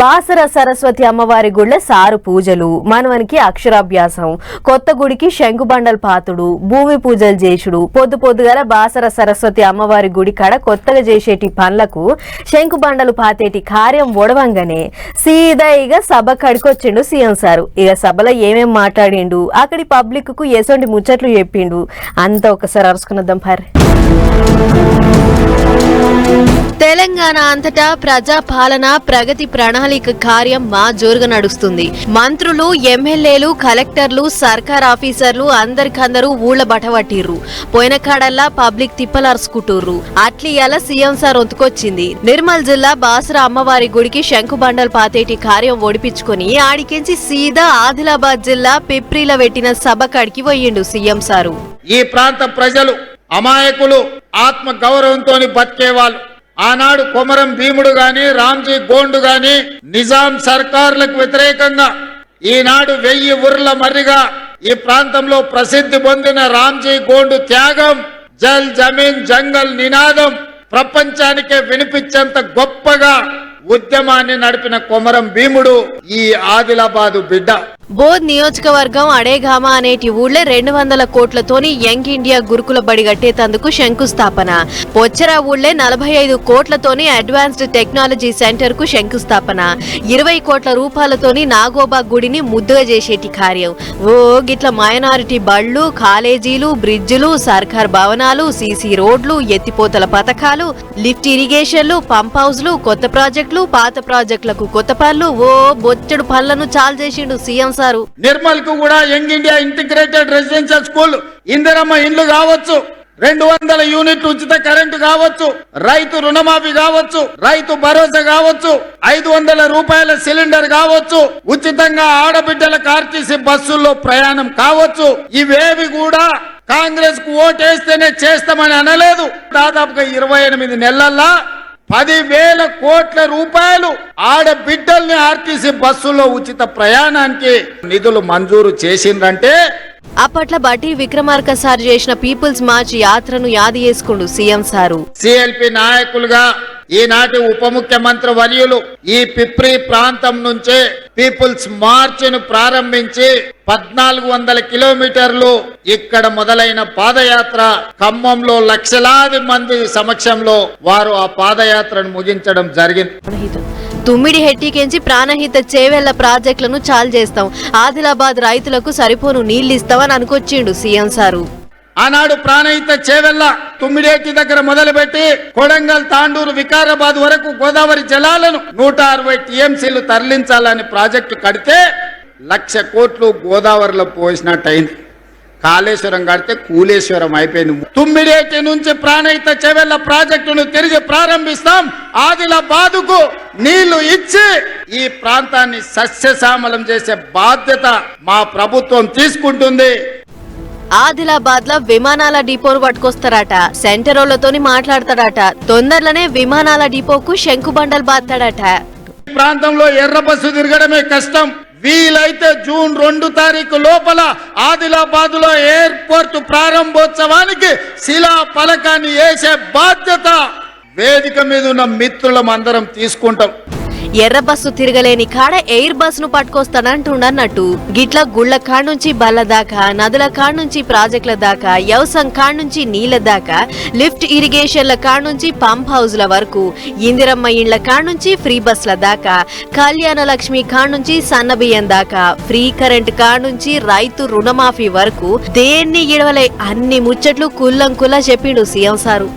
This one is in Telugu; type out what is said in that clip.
బాసర సరస్వతి అమ్మవారి గుళ్ళ సారు పూజలు, మనవనికి అక్షరాభ్యాసం, కొత్త గుడికి శంకుబండల్ పాతుడు, భూమి పూజలు చేసుడు, పొద్దుగల బాసర సరస్వతి అమ్మవారి గుడి కాడ కొత్తగా చేసేటి పనులకు శంకుబండలు పాతేటి కార్యం ఒడవంగానే సీదా ఇక సభ కడికొచ్చిండు సీఎం సారు. ఇక సభలో ఏమేం మాట్లాడిండు, అక్కడి పబ్లిక్ కు ఎసొంటి ముచ్చట్లు చెప్పిండు, అంతా ఒకసారి అరుసుకున్నద్దాం పర్. తెలంగాణ అంతటా ప్రజా పాలన ప్రగతి ప్రణాళిక కార్యం మా జోరుగా నడుస్తుంది. మంత్రులు, ఎమ్మెల్యేలు, కలెక్టర్లు, సర్కార్ ఆఫీసర్లు అందరికందరూ ఊళ్ళ బటవట్టిర్రు. పోయిన కాడల్లా పబ్లిక్ తిప్పలరుసుకుంటుర్రు. అట్లియాల సీఎం సార్ ఒంతుకొచ్చింది. నిర్మల్ జిల్లా బాసర అమ్మవారి గుడికి శంకుబండల్ పాతేటి కార్యం ఓడిపించుకుని ఆడికించి సీదా ఆదిలాబాద్ జిల్లా పిప్రిల పెట్టిన సభ కాడికి పోయిండు సీఎం సారు. ఈ ప్రాంత ప్రజలు అమాయకులు, ఆత్మ గౌరవంతో బతికేవాళ్ళు. ఆనాడు కొమరం భీముడు గాని, రామ్జీ గోండు గాని నిజాం సర్కార్లకు వ్యతిరేకంగా ఈనాడు 1000 ఊర్ల మర్రిగా ఈ ప్రాంతంలో ప్రసిద్ధి పొందిన రామ్జీ గోండు త్యాగం, జల్ జమీన్ జంగల్ నినాదం ప్రపంచానికే వినిపించేంత గొప్పగా ఉద్యమాన్ని నడిపిన కొమరం భీముడు ఈ ఆదిలాబాదు బిడ్డ. బోధ్ నియోజకవర్గం అడేగామ అనేటి ఊళ్ళే 200 కోట్లతోని యంగ్ ఇండియా గురుకుల బడి కట్టేతందుకు శంకుస్థాపన. పొచ్చరా ఊళ్ళే 45 కోట్లతోని అడ్వాన్స్డ్ టెక్నాలజీ సెంటర్ కు శంకుస్థాపన. 20 కోట్ల రూపాయలతోని నాగోబా గుడిని ముద్దుగా చేసేటి కార్యం. ఓ గిట్ల మైనారిటీ బళ్లు, కాలేజీలు, బ్రిడ్జిలు, సర్కార్ భవనాలు, సీసీ రోడ్లు, ఎత్తిపోతల పథకాలు, లిఫ్ట్ ఇరిగేషన్లు, పంప్ హౌస్లు, కొత్త ప్రాజెక్టులు, పాత ప్రాజెక్టులకు కొత్త పనులు, ఓ బొచ్చడు పనులను చాలు చేసిండు సీఎం సారు. నిర్మల్ కు కూడా young India integrated residential school, Indiramma ఇండ్లు కావచ్చు, 200 యూనిట్లు ఉచిత కరెంటు కావచ్చు, రైతు రుణమాఫీ కావచ్చు, రైతు భరోసా కావచ్చు, 500 రూపాయల సిలిండర్ కావచ్చు, ఉచితంగా ఆడబిడ్డలకు ఆర్టీసీ బస్సుల్లో ప్రయాణం కావచ్చు. ఇవేవి కూడా కాంగ్రెస్ కు ఓటేస్తేనే చేస్తామని అనలేదు. దాదాపుగా 28 నెలల్లో 10,000 కోట్ల రూపాయలు ఆడబిడ్డల్ని ఆర్టీసీ బస్సుల్లో ఉచిత ప్రయాణానికి నిధులు మంజూరు చేసిందంటే అప్పట్ల బట్టి విక్రమార్క సార్ చేసిన పీపుల్స్ మార్చ్ యాత్రను యాది చేసుకుండు సీఎం సారు. సిఎల్పి నాయకులుగా ఈనాటి ఉప ముఖ్యమంత్రి వర్యులు ఈ పిప్రి ప్రాంతం నుంచే పీపుల్స్ మార్చ్ ను ప్రారంభించి 1400 కిలోమీటర్లు ఇక్కడ మొదలైన పాదయాత్ర ఖమ్మంలో లక్షలాది మంది సమక్షంలో వారు ఆ పాదయాత్రను ముగించడం జరిగింది. తుమ్మిడి హెట్టికెంచి ప్రాణహిత చేవెళ్ల ప్రాజెక్టులను చాలు చేస్తాం, ఆదిలాబాద్ రైతులకు సరిపోను నీళ్లిస్తామని అనుకొచ్చిండు సీఎం సారు. ఆనాడు ప్రాణహిత చేవెళ్ల తుమ్మిడేటి దగ్గర మొదలుపెట్టి కొడంగల్, తాండూరు, వికారాబాద్ వరకు గోదావరి జలాలను 160 టీఎంసీలు తరలించాలని ప్రాజెక్టు కడితే 1,00,000 కోట్లు గోదావరిలో పోసినట్టయింది. కాళేశ్వరం కడితే కూలేశ్వరం అయిపోయింది. తుమ్మిడేటి నుంచి ప్రాణహిత చేవెళ్ల ప్రాజెక్టును తిరిగి ప్రారంభిస్తాం. ఆదిలాబాదుకు నీళ్లు ఇచ్చి ఈ ప్రాంతాన్ని సస్యశ్యామలం చేసే బాధ్యత మా ప్రభుత్వం తీసుకుంటుంది. ఆదిలాబాద్ లో విమానాల డిపోను పట్టుకొస్తారట, సెంటరోళ్లతోని మాట్లాడతాడట, తొందరలోనే విమానాల డిపోకు శంకుబండలు బాతాడట. ఈ ప్రాంతంలో ఎర్ర బస్సు తిరగడమే కష్టం. వీలైతే జూన్ 2 తారీఖు లోపల ఆదిలాబాద్ లో ఎయిర్పోర్ట్ ప్రారంభోత్సవానికి శిలా ఫలకాన్ని వేసే బాధ్యత వేదిక మీద ఉన్న మిత్రులం అందరం తీసుకుంటాం. ఎర్ర బస్సు తిరగలేని కాడ ఎయిర్ బస్ ను పట్టుకొస్తానంటుండన్నట్టు గిట్ల గుళ్ల కాడ నుంచి బల్ల దాకా, నదుల కాడ నుంచి ప్రాజెక్టుల దాకా, వ్యవసాయం కాడ నుంచి నీళ్ల దాకా, లిఫ్ట్ ఇరిగేషన్ల కాడ నుంచి పంప్ హౌస్ల వరకు, ఇందిరమ్మ ఇండ్ల కాడ నుంచి ఫ్రీ బస్ల దాకా, కళ్యాణ లక్ష్మి కాడ నుంచి సన్నబియ్యం దాకా, ఫ్రీ కరెంట్ కాడ నుంచి రైతు రుణమాఫీ వరకు దేన్ని ఇడవలే అన్ని ముచ్చట్లు కుల్లంకుల్లా చెప్పిండు సీఎం సారు.